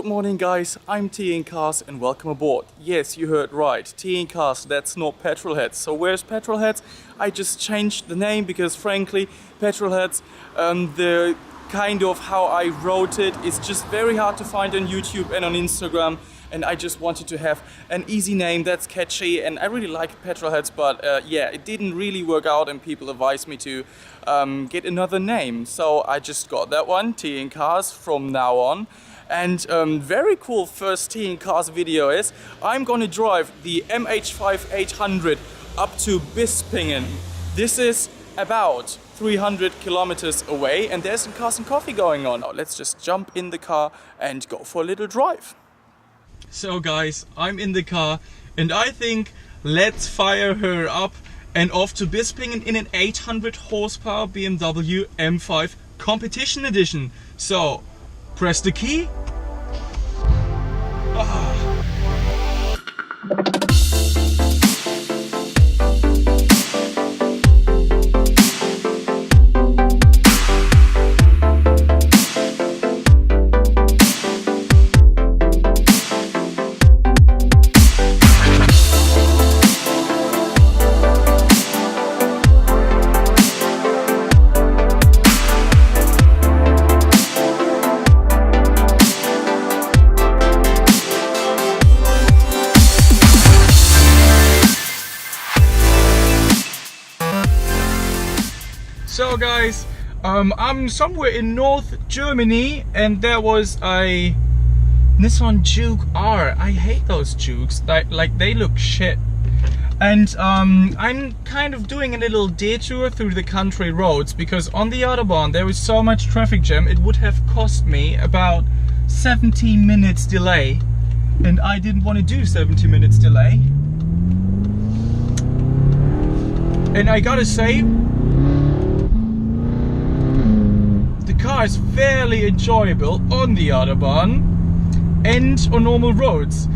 Good morning guys, I'm Tea and Cars and welcome aboard. Yes, you heard right, Tea and Cars, that's not Petrolheads. So where's Petrolheads? I just changed the name because frankly, Petrolheads, the kind of how I wrote it is just very hard to find on YouTube and on Instagram. And I just wanted to have an easy name that's catchy, and I really like Petrolheads, but yeah, it didn't really work out and people advised me to get another name. So I just got that one, Tea and Cars, from now on. And very cool first Tea and Cars video is I'm gonna drive the MH5 800 up to Bispingen. This is about 300 kilometers away and there's some cars and coffee going on. Now let's just jump in the car and go for a little drive. So guys, I'm in the car and I think let's fire her up and off to Bispingen in an 800 horsepower BMW M5 competition edition. So press the key. So guys, I'm somewhere in North Germany and there was a Nissan Juke R. I hate those Jukes, like they look shit. And I'm kind of doing a little detour through the country roads because on the Autobahn there was so much traffic jam it would have cost me about 17 minutes delay. And I didn't want to do 17 minutes delay. And I gotta say, the car is fairly enjoyable on the Autobahn and on normal roads.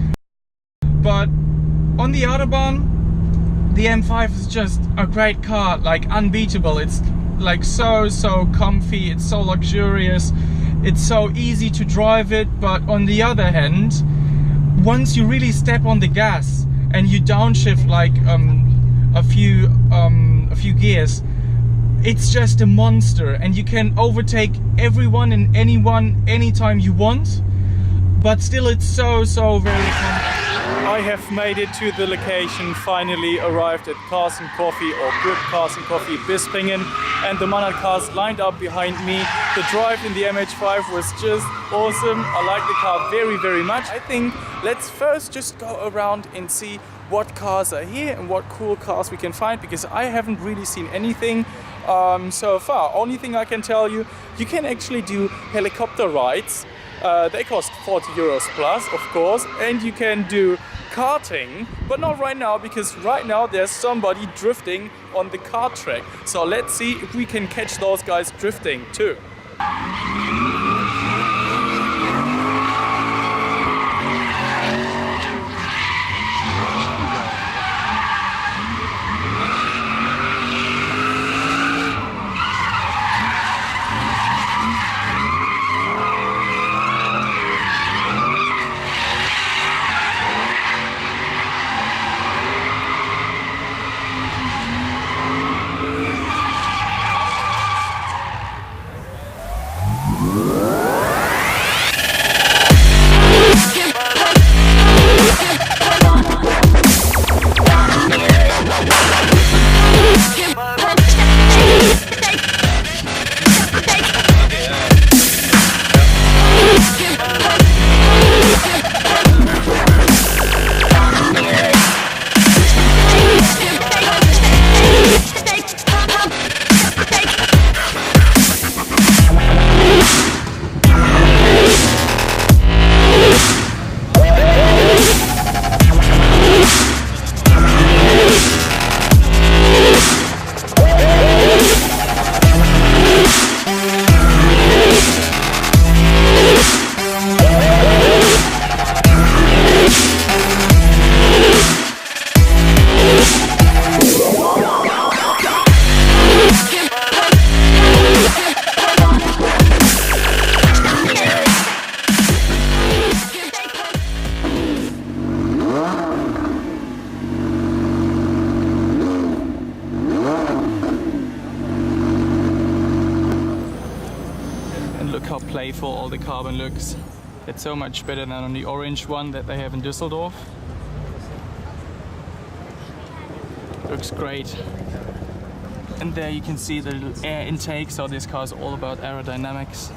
But on the Autobahn, the M5 is just a great car, like unbeatable. It's like so comfy, it's so luxurious, it's so easy to drive it. But on the other hand, once you really step on the gas and you downshift like a few gears, it's just a monster and you can overtake everyone and anyone anytime you want, but still it's so very comfortable. I have made it to the location, finally arrived at Cars and Coffee or Grip Cars&Coffee Bispingen, and the Manhart cars lined up behind me. The drive in the MH5 was just awesome. I like the car very much. I think let's first just go around and see what cars are here and what cool cars we can find, because I haven't really seen anything so far. Only thing I can tell you, you can actually do helicopter rides. They cost 40 euros plus, of course, and you can do karting, but not right now, because right now there's somebody drifting on the kart track. So let's see if we can catch those guys drifting too. pay for all the carbon looks. It's so much better than on the orange one that they have in Düsseldorf. Looks great. And there you can see the little air intake, so this car is all about aerodynamics.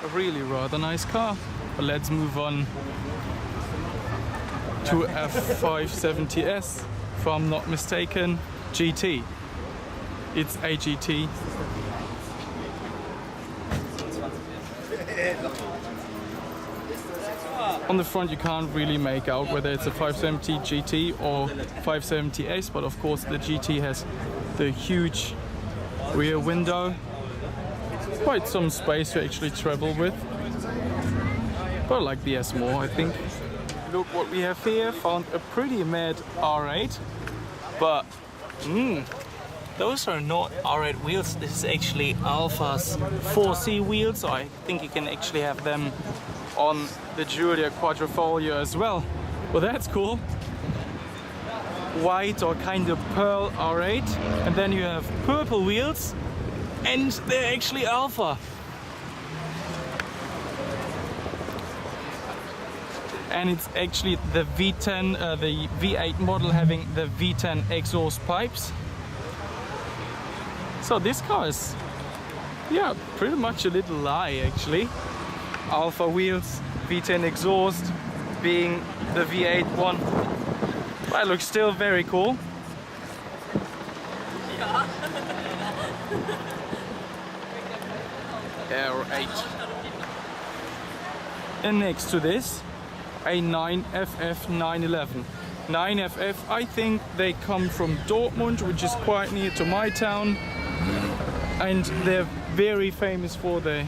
A really rather nice car. But let's move on to a 570S, if I'm not mistaken, GT. It's a GT. On the front you can't really make out whether it's a 570 GT or 570S, but of course the GT has the huge rear window. Quite some space to actually travel with. But I like the S more, I think. Look what we have here. Found a pretty mad R8, but those are not R8 wheels. This is actually Alfa's 4C wheels, so I think you can actually have them on the Giulia Quadrifoglio as well. Well, that's cool. White or kind of pearl R8, and then you have purple wheels, and they're actually Alfa. And it's actually the V10, the V8 model having the V10 exhaust pipes. So this car is, yeah, pretty much a little lie actually. Alfa wheels, V10 exhaust, being the V8 one. But it looks still very cool. R8. And next to this, a 9FF 911. 9FF, I think they come from Dortmund, which is quite near to my town, and they're very famous for their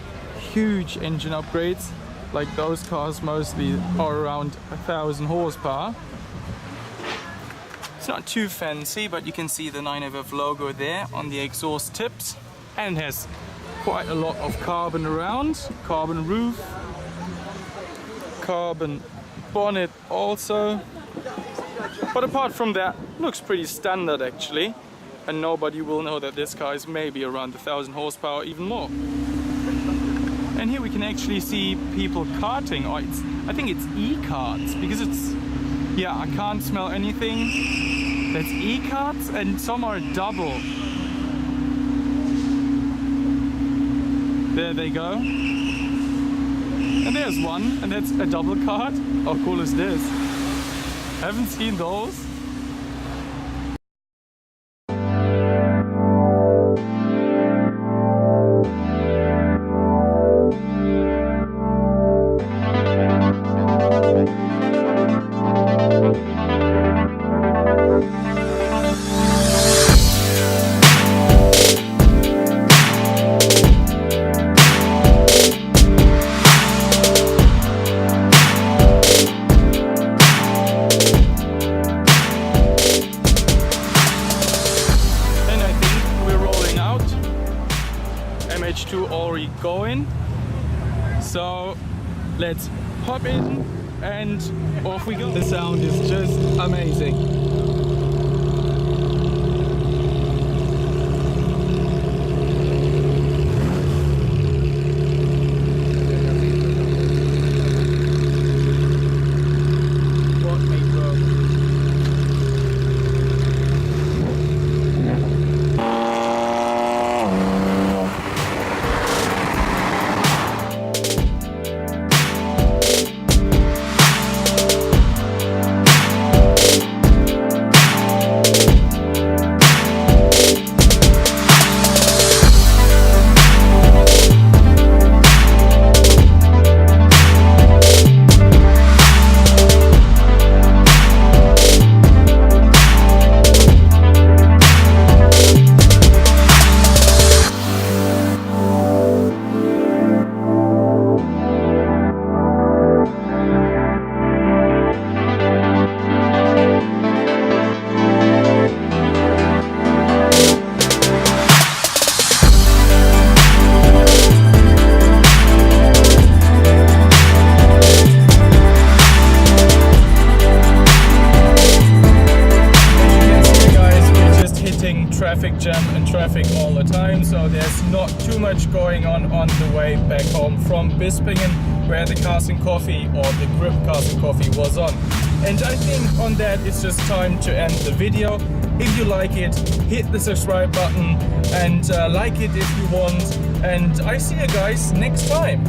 huge engine upgrades. Like those cars mostly are around 1,000 horsepower. It's not too fancy, but you can see the 9FF logo there on the exhaust tips, and it has quite a lot of carbon around, carbon roof, carbon bonnet also. But apart from that, looks pretty standard actually, and nobody will know that this car is maybe around 1,000 horsepower, even more. And here we can actually see people karting, or I think it's e-karts, because it's, yeah, I can't smell anything. That's e-karts, and some are double. There they go. And there's one, and that's a double kart. How cool is this? Haven't seen those. MH2 already going, so let's hop in and off we go. The sound is just amazing. much going on the way back home from Bispingen, where the Cars and Coffee, or the Grip Cars and Coffee, was on. And I think on that it's just time to end the video. If you like it, hit the subscribe button and like it if you want. And I see you guys next time.